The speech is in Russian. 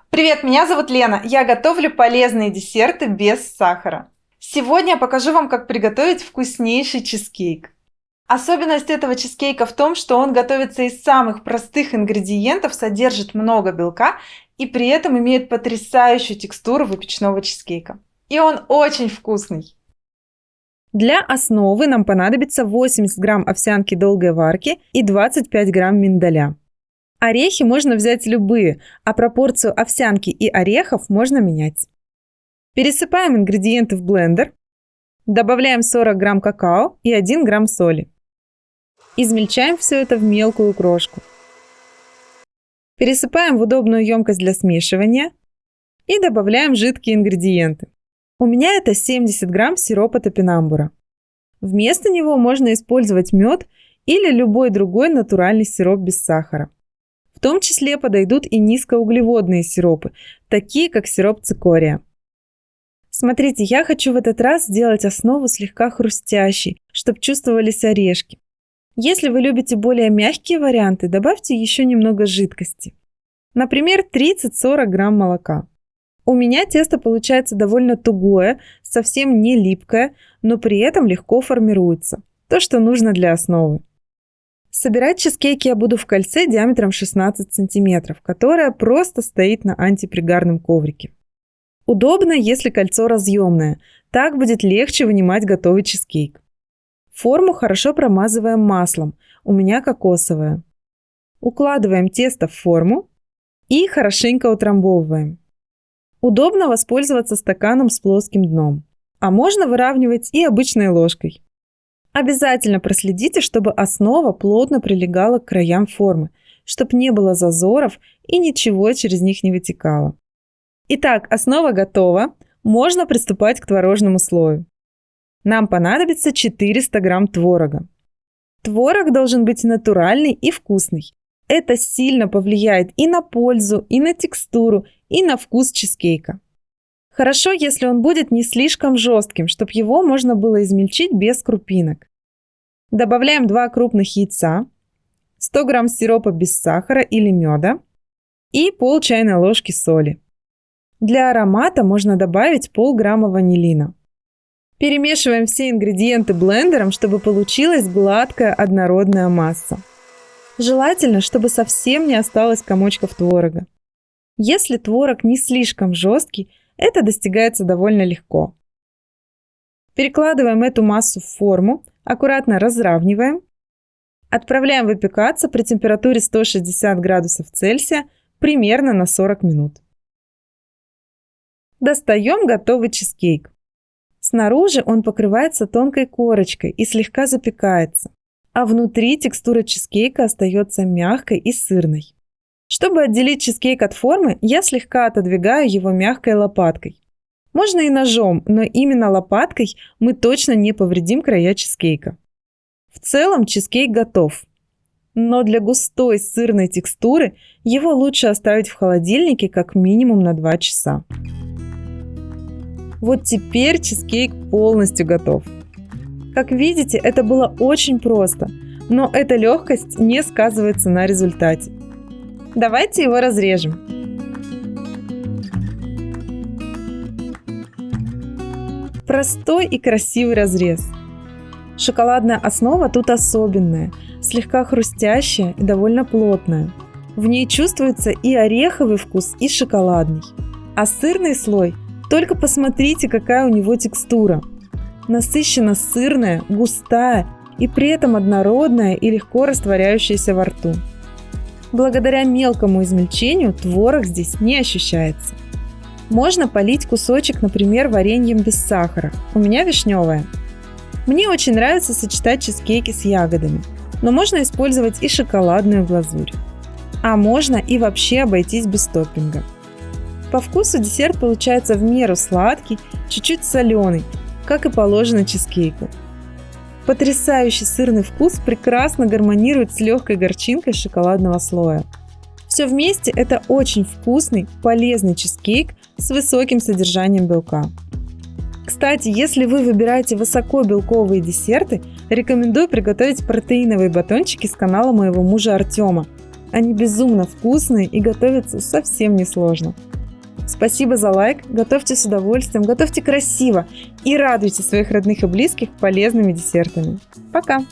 Привет, меня зовут Лена. Я готовлю полезные десерты без сахара. Сегодня я покажу вам, как приготовить вкуснейший чизкейк. Особенность этого чизкейка в том, что он готовится из самых простых ингредиентов, содержит много белка и при этом имеет потрясающую текстуру выпечного чизкейка. И он очень вкусный. Для основы нам понадобится 80 грамм овсянки долгой варки и 25 грамм миндаля. Орехи можно взять любые, а пропорцию овсянки и орехов можно менять. Пересыпаем ингредиенты в блендер. Добавляем 40 грамм какао и 1 грамм соли. Измельчаем все это в мелкую крошку. Пересыпаем в удобную емкость для смешивания и добавляем жидкие ингредиенты. У меня это 70 грамм сиропа топинамбура. Вместо него можно использовать мед или любой другой натуральный сироп без сахара. В том числе подойдут и низкоуглеводные сиропы, такие как сироп цикория. Смотрите, я хочу в этот раз сделать основу слегка хрустящей, чтобы чувствовались орешки. Если вы любите более мягкие варианты, добавьте еще немного жидкости. Например, 30-40 грамм молока. У меня тесто получается довольно тугое, совсем не липкое, но при этом легко формируется. То, что нужно для основы. Собирать чизкейки я буду в кольце диаметром 16 см, которое просто стоит на антипригарном коврике. Удобно, если кольцо разъемное, так будет легче вынимать готовый чизкейк. Форму хорошо промазываем маслом, у меня кокосовое. Укладываем тесто в форму и хорошенько утрамбовываем. Удобно воспользоваться стаканом с плоским дном, а можно выравнивать и обычной ложкой. Обязательно проследите, чтобы основа плотно прилегала к краям формы, чтобы не было зазоров и ничего через них не вытекало. Итак, основа готова, можно приступать к творожному слою. Нам понадобится 400 грамм творога. Творог должен быть натуральный и вкусный. Это сильно повлияет и на пользу, и на текстуру, и на вкус чизкейка. Хорошо, если он будет не слишком жестким, чтобы его можно было измельчить без крупинок. Добавляем 2 крупных яйца, 100 грамм сиропа без сахара или меда и пол чайной ложки соли. Для аромата можно добавить полграмма ванилина. Перемешиваем все ингредиенты блендером, чтобы получилась гладкая однородная масса. Желательно, чтобы совсем не осталось комочков творога. Если творог не слишком жесткий, это достигается довольно легко. Перекладываем эту массу в форму, аккуратно разравниваем. Отправляем выпекаться при температуре 160 градусов Цельсия примерно на 40 минут. Достаем готовый чизкейк. Снаружи он покрывается тонкой корочкой и слегка запекается, а внутри текстура чизкейка остается мягкой и сырной. Чтобы отделить чизкейк от формы, я слегка отодвигаю его мягкой лопаткой. Можно и ножом, но именно лопаткой мы точно не повредим края чизкейка. В целом чизкейк готов. Но для густой сырной текстуры его лучше оставить в холодильнике как минимум на 2 часа. Вот теперь чизкейк полностью готов. Как видите, это было очень просто, но эта легкость не сказывается на результате. Давайте его разрежем. Простой и красивый разрез. Шоколадная основа тут особенная, слегка хрустящая и довольно плотная. В ней чувствуется и ореховый вкус, и шоколадный. А сырный слой, только посмотрите, какая у него текстура. Насыщенно сырная, густая и при этом однородная и легко растворяющаяся во рту. Благодаря мелкому измельчению творог здесь не ощущается. Можно полить кусочек, например, вареньем без сахара. У меня вишневое. Мне очень нравится сочетать чизкейки с ягодами, но можно использовать и шоколадную глазурь. А можно и вообще обойтись без топпинга. По вкусу десерт получается в меру сладкий, чуть-чуть соленый, как и положено чизкейку. Потрясающий сырный вкус прекрасно гармонирует с легкой горчинкой шоколадного слоя. Все вместе это очень вкусный, полезный чизкейк с высоким содержанием белка. Кстати, если вы выбираете высокобелковые десерты, рекомендую приготовить протеиновые батончики с канала моего мужа Артема. Они безумно вкусные и готовятся совсем несложно. Спасибо за лайк, готовьте с удовольствием, готовьте красиво и радуйте своих родных и близких полезными десертами. Пока!